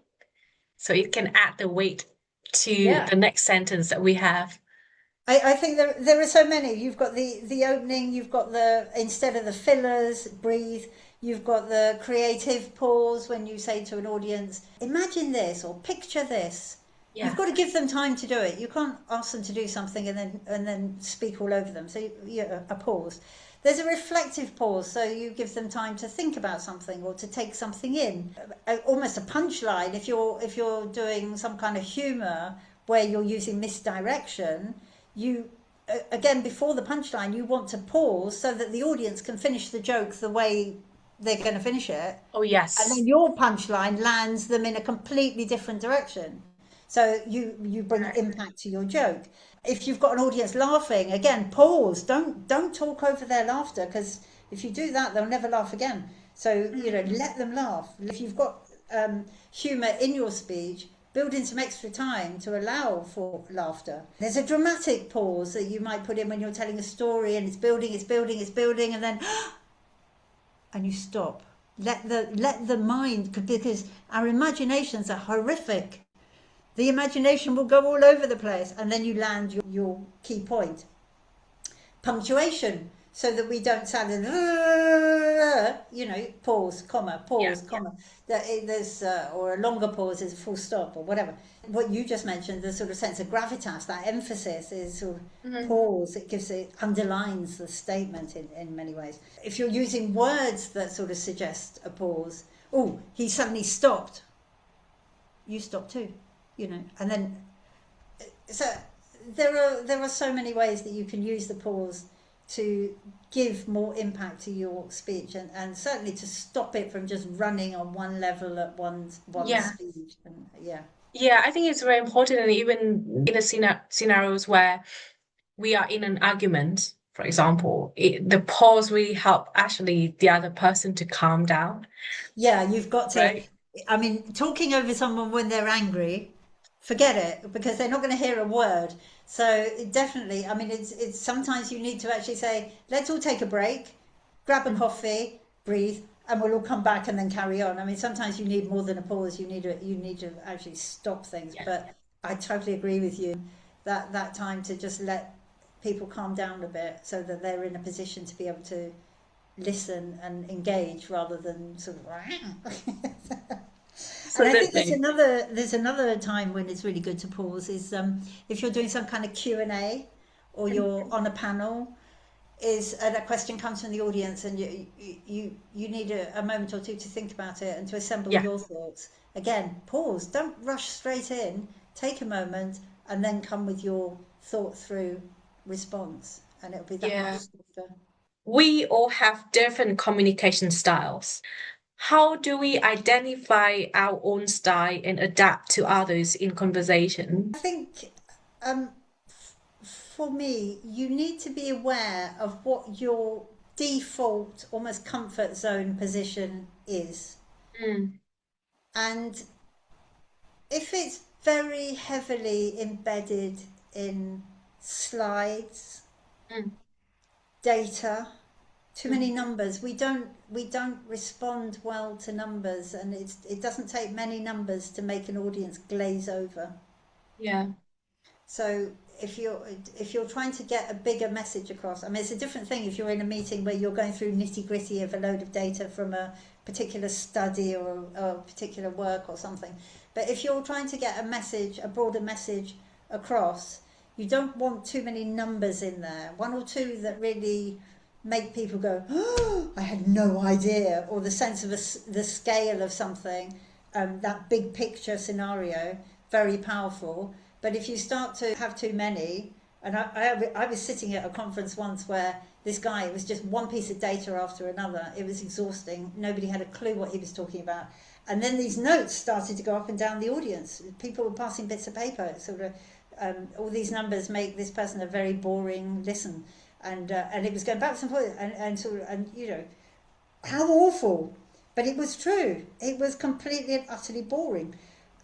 So it can add the weight to Yeah. the next sentence that we have. I think there are so many. You've got the opening, you've got the, instead of the fillers, breathe, you've got the creative pause when you say to an audience, imagine this or picture this. You've Yeah. got to give them time to do it. You can't ask them to do something and then speak all over them. So a pause. There's a reflective pause, so you give them time to think about something or to take something in. Almost a punchline. If you're doing some kind of humour where you're using misdirection, you again before the punchline you want to pause so that the audience can finish the joke the way they're going to finish it, Oh, and then yes. your punchline lands them in a completely different direction, so you bring Right. impact to your joke. If you've got an audience laughing, again pause, don't talk over their laughter, because if you do that they'll never laugh again. So let them laugh. If you've got humor in your speech, build in some extra time to allow for laughter. There's a dramatic pause that you might put in when you're telling a story and it's building, it's building, it's building, and then and you stop. Let the mind, because our imaginations are horrific. The imagination will go all over the place, and then you land your key point. Punctuation, so that we don't sound in, pause, comma, Yeah. pause, comma. There's or a longer pause is a full stop or whatever. What you just mentioned, the sort of sense of gravitas, that emphasis is sort of Mhm. pause. It underlines the statement in many ways. If you're using words that sort of suggest a pause, oh, he suddenly stopped. You stop too, and then so there are so many ways that you can use the pause to give more impact to your speech, and certainly to stop it from just running on one level at one Yeah. speed. And yeah, Yeah, I think it's very important, and even in the scenarios where we are in an argument, for example, the pause really help actually the other person to calm down, yeah, you've got to. right? I mean, talking over someone when they're angry, forget it, because they're not going to hear a word. So definitely, I mean, it's sometimes you need to actually say, let's all take a break, grab a Mm. coffee, breathe, and we'll all come back and then carry on. I mean, sometimes you need more than a pause. You need to actually stop things. Yeah. But I totally agree with you that time to just let people calm down a bit so that they're in a position to be able to listen and engage rather than sort of. And I think Absolutely. there's another time when it's really good to pause is if you're doing some kind of Q&A or you're on a panel, is and a question comes from the audience, and you need a moment or two to think about it and to assemble Yeah. your thoughts. Again, pause. Don't rush straight in. Take a moment and then come with your thought through response, and it'll be that much Yeah. softer. We all have different communication styles. How do we identify our own style and adapt to others in conversation? I think um, for me, you need to be aware of what your default, almost comfort zone position is. Mm, And if it's very heavily embedded in slides, mm, data, too many mm. numbers, we don't respond well to numbers, and it doesn't take many numbers to make an audience glaze over. Yeah. So if you're trying to get a bigger message across, I mean, it's a different thing if you're in a meeting where you're going through nitty gritty of a load of data from a particular study or a particular work or something. But if you're trying to get a message, a broader message across, you don't want too many numbers in there. One or two that really make people go, "Oh, I had no idea," or the sense of the scale of something, that big picture scenario, very powerful. But if you start to have too many, and I was sitting at a conference once where this guy, it was just one piece of data after another. It was exhausting. Nobody had a clue what he was talking about. And then these notes started to go up and down the audience. People were passing bits of paper, sort of, all these numbers make this person a very boring listen. And it was going backwards and forwards, and sort of, and how awful. But it was true. It was completely and utterly boring.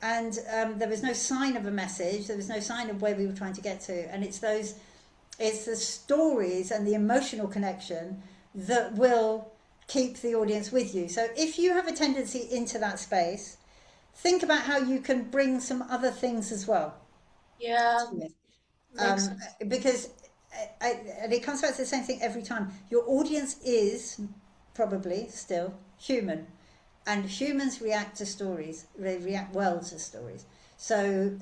And there was no sign of a message. There was no sign of where we were trying to get to. And it's the stories and the emotional connection that will keep the audience with you. So if you have a tendency into that space, think about how you can bring some other things as well Yeah. to it. Makes sense. Because and it comes back to the same thing every time. Your audience is probably still human, and humans react to stories. They react well to stories. So,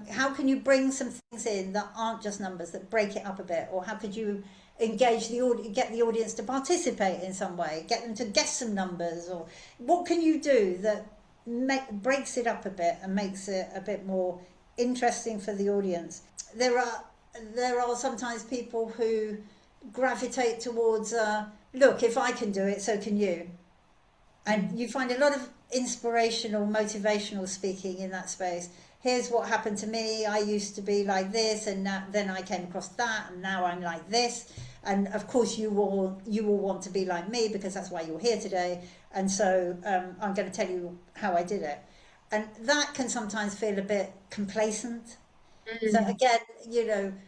how can you bring some things in that aren't just numbers, that break it up a bit, or how could you engage the audience, get the audience to participate in some way, get them to guess some numbers, or what can you do that breaks it up a bit and makes it a bit more interesting for the audience? There are sometimes people who gravitate towards look, if I can do it, so can you. And you find a lot of inspirational, motivational speaking in that space. Here's what happened to me. I used to be like this, and then I came across that, and now I'm like this. And of course, you will want to be like me because that's why you're here today. And so I'm going to tell you how I did it. And that can sometimes feel a bit complacent. So Mm. again,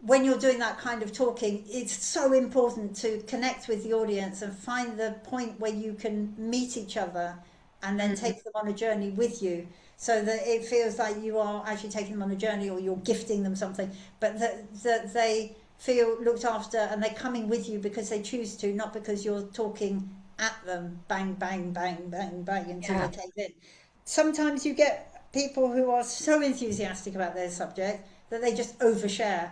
when you're doing that kind of talking, it's so important to connect with the audience and find the point where you can meet each other and then Mm. take them on a journey with you so that it feels like you are actually taking them on a journey or you're gifting them something, but that they feel looked after and they're coming with you because they choose to, not because you're talking at them, bang, bang, bang, bang, bang, until they Yeah. cave in. Sometimes you get people who are so enthusiastic about their subject that they just overshare,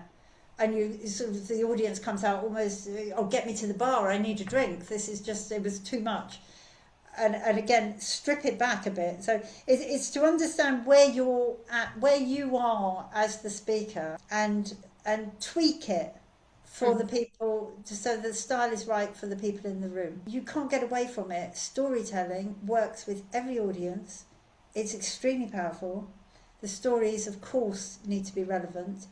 and you sort of, the audience comes out almost, oh, get me to the bar, I need a drink, this is just, it was too much. And again, strip it back a bit. So it's to understand where you're at, where you are as the speaker, and tweak it for the Mm. people so the style is right for the people in the room. You can't get away from it. Storytelling works with every audience. It's extremely powerful. The stories, of course, need to be relevant,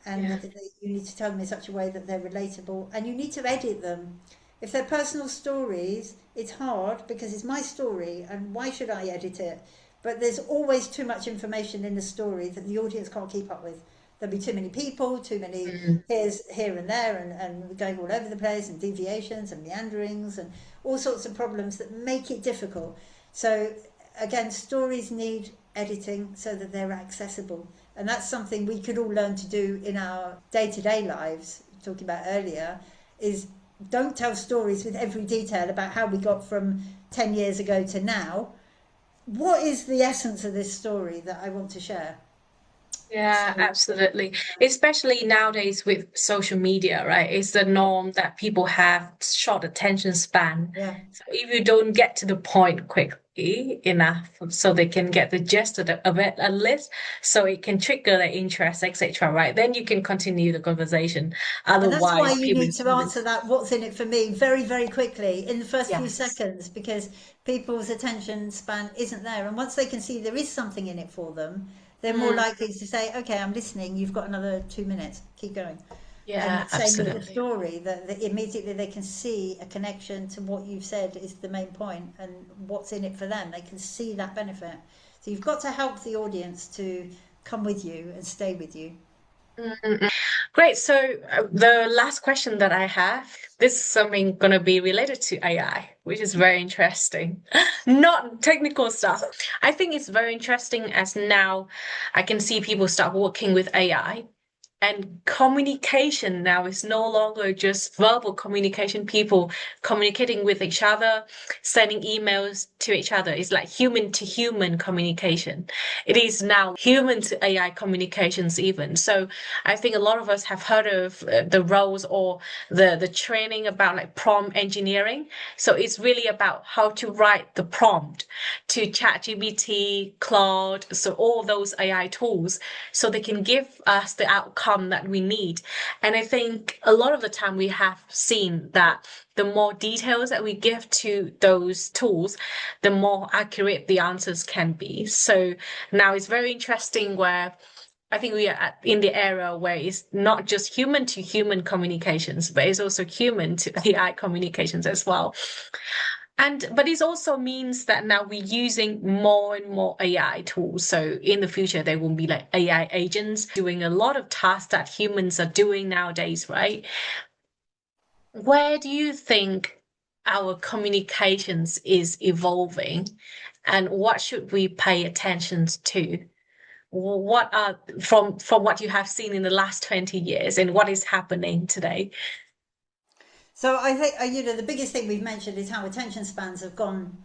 and Yeah. you need to tell them in such a way that they're relatable, and you need to edit them. If they're personal stories, it's hard because it's my story, and why should I edit it? But there's always too much information in the story that the audience can't keep up with. There'll be too many people, too many Mm. here and there, and going all over the place, and deviations and meanderings, and all sorts of problems that make it difficult. So again, stories need editing so that they're accessible. And that's something we could all learn to do in our day-to-day lives, talking about earlier, is don't tell stories with every detail about how we got from 10 years ago to now. What is the essence of this story that I want to share? Yeah, So, absolutely. Especially nowadays with social media, right? It's the norm that people have short attention span. yeah. So if you don't get to the point quickly enough so they can get the gist of it at least, so it can trigger their interest, etc., right? Then you can continue the conversation. And that's why Otherwise, you people need just to answer that what's in it for me very, very quickly in the first few yes. seconds, because people's attention span isn't there. And once they can see there is something in it for them, they're more Mm, likely to say, okay, I'm listening, you've got another 2 minutes, keep going. yeah, And same with the absolutely. story, that immediately they can see a connection to what you've said is the main point and what's in it for them. They can see that benefit. So you've got to help the audience to come with you and stay with you. Mm. Great. So the last question that I have, this is something going to be related to AI, which is very interesting. Not technical stuff. I think it's very interesting as now I can see people start working with AI. And communication now is no longer just verbal communication, people communicating with each other, sending emails to each other. It's like human to human communication. It is now human to AI communications, even. So I think a lot of us have heard of the roles or the training about like prompt engineering. So it's really about how to write the prompt to ChatGPT, Claude, so all those AI tools so they can give us the outcome that we need. And I think a lot of the time we have seen that the more details that we give to those tools, the more accurate the answers can be. So now it's very interesting where I think we are in the era where it's not just human to human communications, but it's also human to AI communications as well. And but it also means that now we're using more and more AI tools. So in the future, there will be like AI agents doing a lot of tasks that humans are doing nowadays, right? Where do you think our communications is evolving, and what should we pay attention to? what are from what you have seen in the last 20 years and what is happening today? So I think the biggest thing we've mentioned is how attention spans have gone.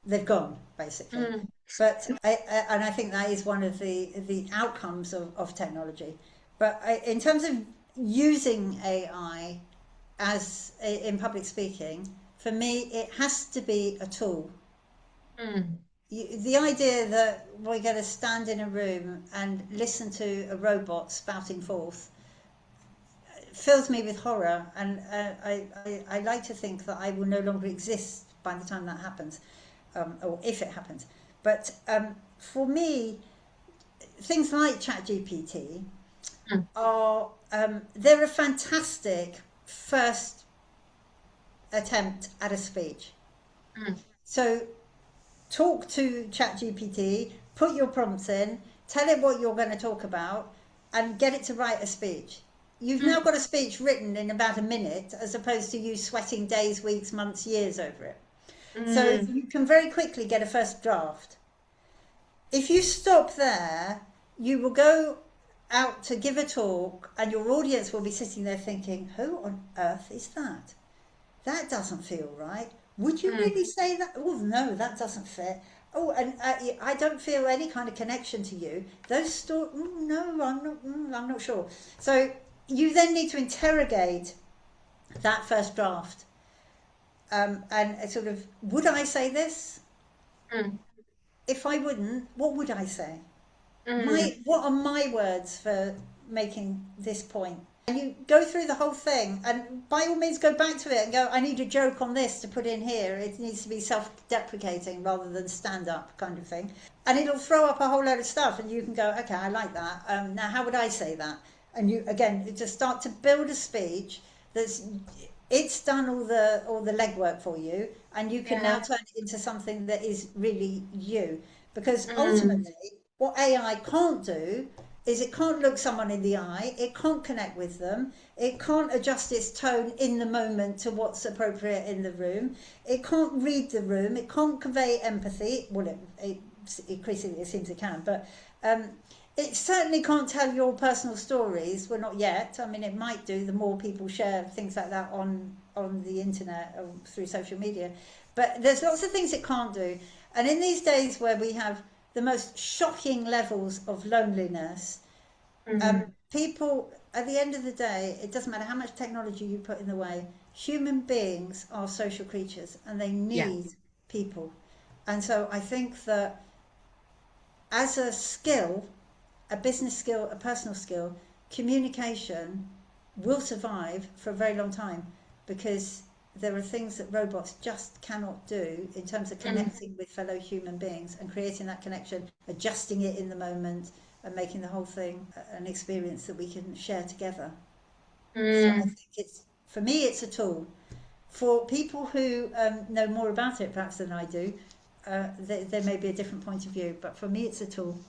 They've gone basically, Mm, but and I think that is one of the outcomes of technology. But in terms of using AI in public speaking, for me, it has to be a tool. mm, The idea that we're going to stand in a room and listen to a robot spouting forth fills me with horror, and I like to think that I will no longer exist by the time that happens, or if it happens. But for me, things like ChatGPT mm, are they're a fantastic first attempt at a speech. mm, So talk to ChatGPT, put your prompts in, tell it what you're going to talk about, and get it to write a speech. You've now mm, got a speech written in about a minute, as opposed to you sweating days, weeks, months, years over it. So mm, you can very quickly get a first draft. If you stop there, you will go out to give a talk, and your audience will be sitting there thinking, who on earth is that? That doesn't feel right. Would you mm, really say that? Oh, no, that doesn't fit. Oh, and I don't feel any kind of connection to you. Those stories, no, I'm not sure. So you then need to interrogate that first draft, and sort of, would I say this? mm, If I wouldn't, what would I say? mm. What are my words for making this point? And you go through the whole thing, and by all means go back to it and go, I need a joke on this to put in here. It needs to be self-deprecating rather than stand-up kind of thing. And it'll throw up a whole load of stuff, and you can go, okay, I like that. Now how would I say that? And you again just start to build a speech that's it's done all the legwork for you, and you can now Yeah. turn it into something that is really you. Because Mm, ultimately, what AI can't do is it can't look someone in the eye, it can't connect with them, it can't adjust its tone in the moment to what's appropriate in the room, it can't read the room, it can't convey empathy. Well, it increasingly it seems it can, but um, it certainly can't tell your personal stories. Well, not yet. I mean, it might do the more people share things like that on the internet or through social media. But there's lots of things it can't do. And in these days where we have the most shocking levels of loneliness, mm. people, at the end of the day, it doesn't matter how much technology you put in the way, human beings are social creatures and they Yeah. need people. And so I think that as a skill, a business skill, a personal skill, communication will survive for a very long time, because there are things that robots just cannot do in terms of Mm, connecting with fellow human beings and creating that connection, adjusting it in the moment, and making the whole thing an experience that we can share together. So I mm. think for me, it's a tool. For people who know more about it perhaps than I do, there may be a different point of view, but for me, it's a tool.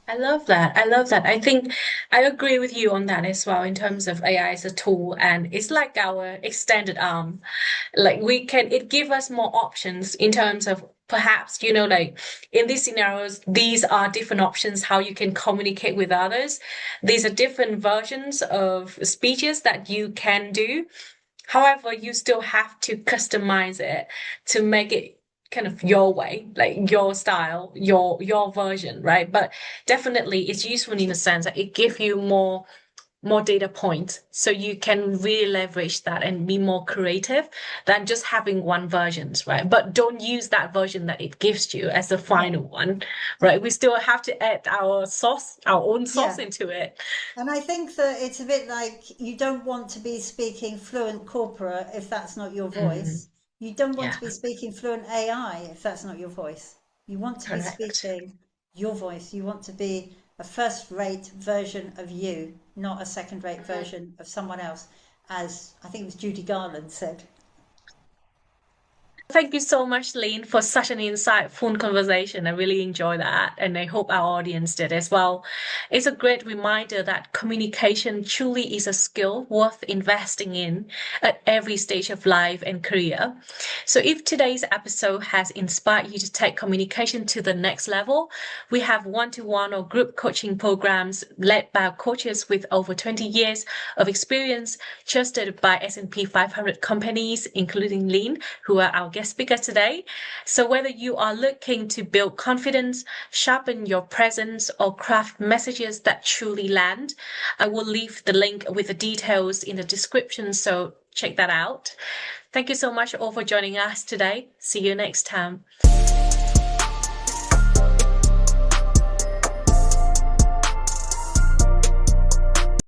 I love that. I love that. I think I agree with you on that as well in terms of AI as a tool, and it's like our extended arm. Like it give us more options in terms of perhaps, like in these scenarios, these are different options how you can communicate with others. These are different versions of speeches that you can do. However, you still have to customize it to make it kind of your way, like your style, your version, right? But definitely it's useful in the sense that it gives you more data points so you can really leverage that and be more creative than just having one versions, right? But don't use that version that it gives you as the No. final one, right? We still have to add our own sauce Yeah. into it. And I think that it's a bit like you don't want to be speaking fluent corporate if that's not your Mm, voice. You don't want yeah, to be speaking fluent AI if that's not your voice. You want to be correct. speaking your voice. You want to be a first-rate version of you, not a second-rate version of someone else, as I think it was Judy Garland said. Thank you so much, Lynn, for such an insightful conversation. I really enjoyed that, and I hope our audience did as well. It's a great reminder that communication truly is a skill worth investing in at every stage of life and career. So, if today's episode has inspired you to take communication to the next level, we have one-to-one or group coaching programs led by coaches with over 20 years of experience, trusted by S&P 500 companies, including Lynn, who are our guest speaker today. So whether you are looking to build confidence, sharpen your presence, or craft messages that truly land, I will leave the link with the details in the description, so check that out. Thank you so much all for joining us today. See you next time.